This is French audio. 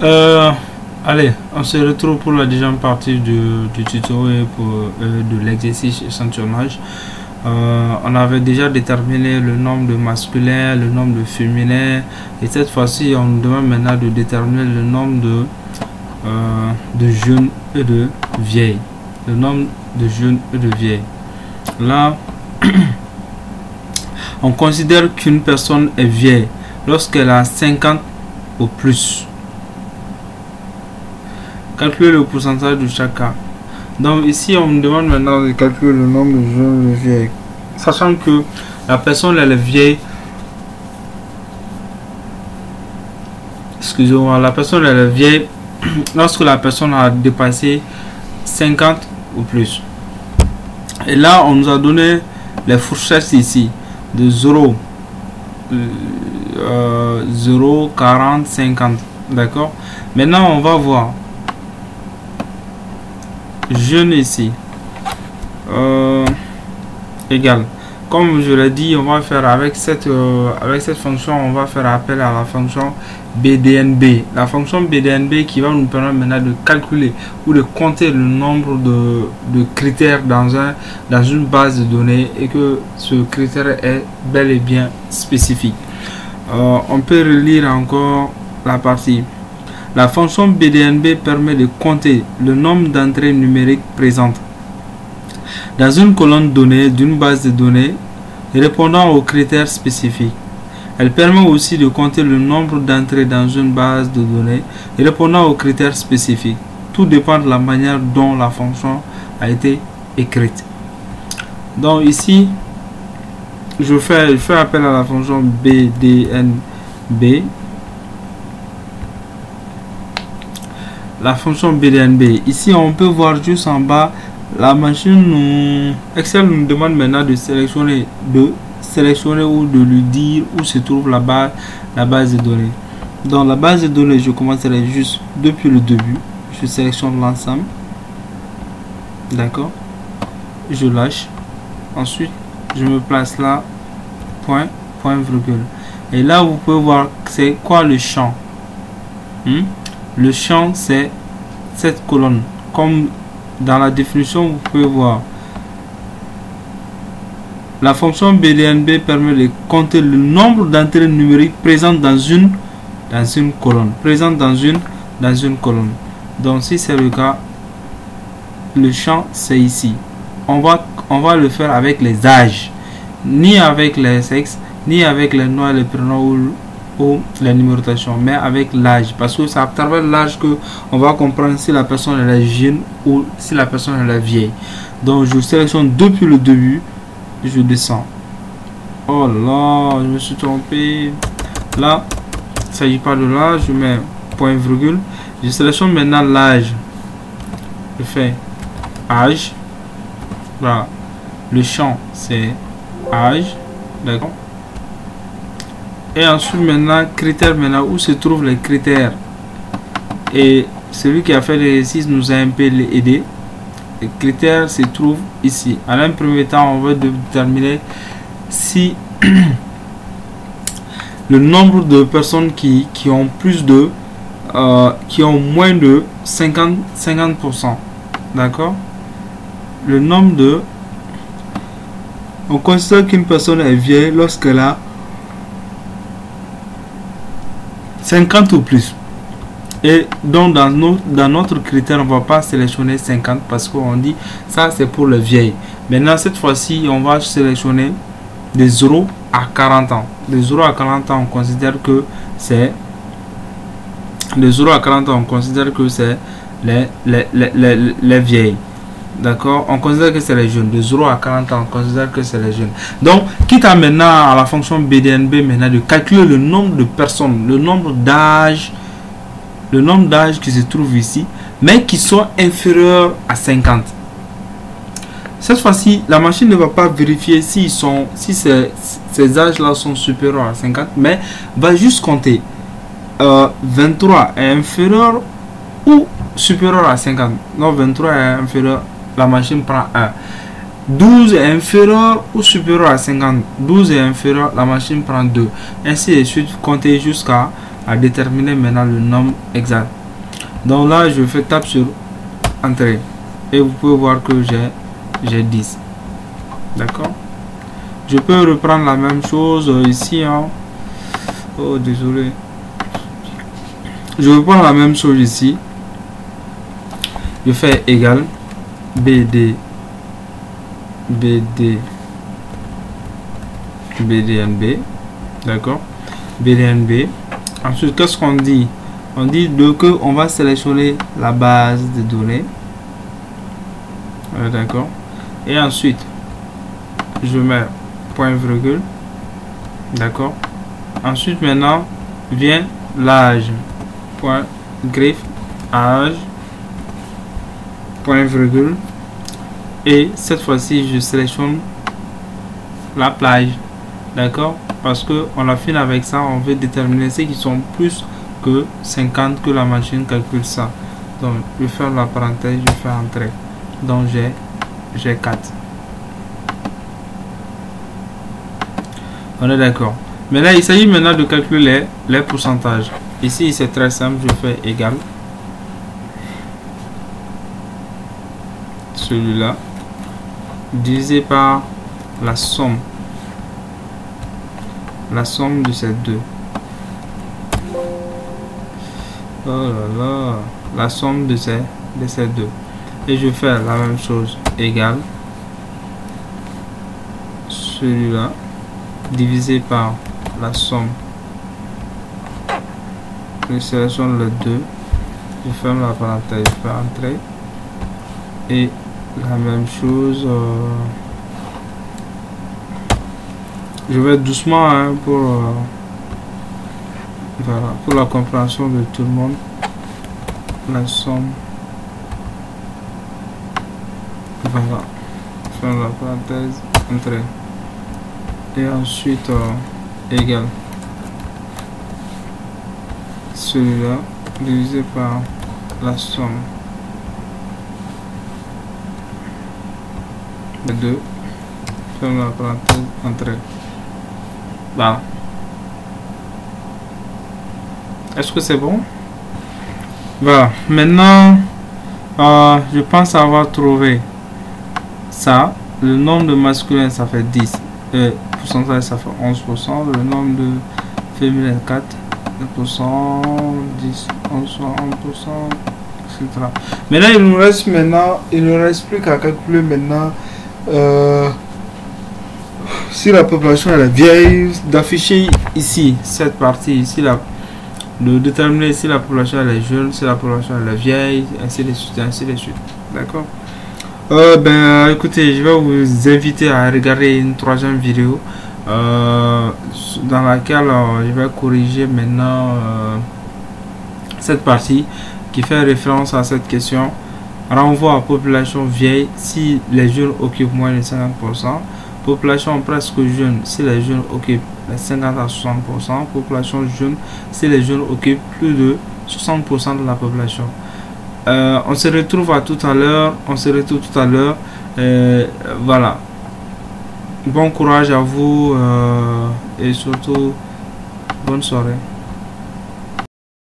Euh, Allez, on se retrouve pour la deuxième partie du tuto et pour de l'exercice échantillonnage. On avait déjà déterminé le nombre de masculins, le nombre de féminins, et cette fois-ci on nous demande maintenant de déterminer le nombre de jeunes et de vieilles. Le nombre de jeunes et de vieilles. Là, on considère qu'une personne est vieille lorsqu'elle a 50 ou plus. Calculer le pourcentage de chaque cas. Donc ici on me demande maintenant de calculer le nombre de jeunes et de vieilles, sachant que la personne elle est vieille. Excusez-moi, la personne elle est vieille lorsque la personne a dépassé 50 ou plus. Et là on nous a donné les fourchettes ici de 0, 0, 40, 50. D'accord. Maintenant on va voir jeune ici égal, comme je l'ai dit, on va faire avec cette fonction, on va faire appel à la fonction BDNB, la fonction BDNB qui va nous permettre maintenant de calculer ou de compter le nombre de critères dans une base de données et que ce critère est bel et bien spécifique. On peut relire encore la partie. La fonction BDNB permet de compter le nombre d'entrées numériques présentes dans une colonne donnée d'une base de données répondant aux critères spécifiques. Elle permet aussi de compter le nombre d'entrées dans une base de données répondant aux critères spécifiques. Tout dépend de la manière dont la fonction a été écrite. Donc ici, je fais appel à la fonction BDNB. La fonction BDNB. Ici, on peut voir juste en bas, la machine Excel nous demande maintenant de sélectionner ou de lui dire où se trouve la base de données. Dans la base de données, je commencerai juste depuis le début. Je sélectionne l'ensemble. D'accord. Je lâche. Ensuite, je me place là. Point, virgule. Et là, vous pouvez voir c'est quoi le champ. Le champ, c'est cette colonne. Comme dans la définition, vous pouvez voir. La fonction BDNB permet de compter le nombre d'entrées numériques présentes dans une colonne. Dans une colonne. Donc, si c'est le cas, le champ, c'est ici. On va le faire avec les âges. Ni avec les sexes, ni avec les noms et les prénoms ou la numérotation, mais avec l'âge, parce que c'est à travers l'âge que on va comprendre si la personne est jeune ou si la personne est vieille. Donc je sélectionne depuis le début, je descends. Oh là, je me suis trompé. Là, il ne s'agit pas de l'âge, je mets point virgule. Je sélectionne maintenant l'âge. Je fais âge. Voilà. Le champ c'est âge. D'accord. Et ensuite maintenant critères, maintenant où se trouvent les critères, et celui qui a fait l'exercice nous a un peu aidé. Les critères se trouvent ici. À un premier temps, on va déterminer si le nombre de personnes qui ont plus de qui ont moins de 50%. D'accord. Le nombre de, on considère qu'une personne est vieille lorsqu'elle a 50 ou plus. Et donc dans notre critère, on ne va pas sélectionner 50 parce qu'on dit ça c'est pour les vieilles. Maintenant cette fois-ci, on va sélectionner de 0 à 40 ans. De 0 à 40 ans, on considère que c'est les vieilles. D'accord, on considère que c'est les jeunes. De 0 à 40 ans, on considère que c'est les jeunes. Donc, quitte à maintenant à la fonction BDNB maintenant de calculer le nombre de personnes, le nombre d'âges qui se trouvent ici, mais qui sont inférieurs à 50. Cette fois-ci, la machine ne va pas vérifier si ces âges-là sont supérieurs à 50, mais va juste compter 23 est inférieur ou supérieur à 50. Non, 23 est inférieur. La machine prend 1. 12 est inférieur ou supérieur à 50. 12 est inférieur, la machine prend 2. Ainsi de suite, compter jusqu'à à déterminer maintenant le nombre exact. Donc là, je fais tape sur entrée et vous pouvez voir que j'ai 10. D'accord. Je peux reprendre la même chose ici. Hein. Oh, désolé. Je reprends la même chose ici. Je fais égal BD BDNB. D'accord. BDNB. Ensuite, qu'est-ce qu'on dit? On dit que on va sélectionner la base de données. D'accord. Et ensuite, je mets point virgule. D'accord. Ensuite, maintenant, vient l'âge. Point griffe âge. Point virgule. Et cette fois-ci, je sélectionne la plage. D'accord. Parce que on a fini avec ça, on veut déterminer ceux qui sont plus que 50 que la machine calcule ça. Donc je ferme la parenthèse, je fais entrer. Donc j'ai 4. On est d'accord. Mais là il s'agit maintenant de calculer les pourcentages. Ici c'est très simple, je fais égal. Celui-là divisé par la somme de ces deux. Oh là là, la somme de ces deux. Et je fais la même chose, égale celui-là divisé par la somme. Je sélectionne le 2, je ferme la parenthèse, je fais entrer. Et la même chose, je vais doucement hein, voilà, pour la compréhension de tout le monde. La somme, voilà, faire la parenthèse, entrer. Et ensuite égal celui-là divisé par la somme de 2, faire la parenthèse, entrer. Voilà. Est-ce que c'est bon? Voilà. Maintenant, je pense avoir trouvé ça. Le nombre de masculins, ça fait 10. Le pourcentage, ça fait 11%. Le nombre de féminins, 4. 2%, 10, 11, 1%, etc. Maintenant, il nous reste plus qu'à calculer maintenant si la population elle est vieille, d'afficher ici cette partie ici là, de déterminer si la population elle est jeune, si la population elle est vieille, ainsi de suite, ainsi de suite. D'accord. Écoutez, je vais vous inviter à regarder une troisième vidéo dans laquelle je vais corriger maintenant cette partie qui fait référence à cette question. Renvoi à population vieille si les jeunes occupent moins de 50%. Population presque jeune si les jeunes occupent les 50 à 60%. Population jeune si les jeunes occupent plus de 60% de la population. On se retrouve à tout à l'heure. Voilà. Bon courage à vous et surtout bonne soirée.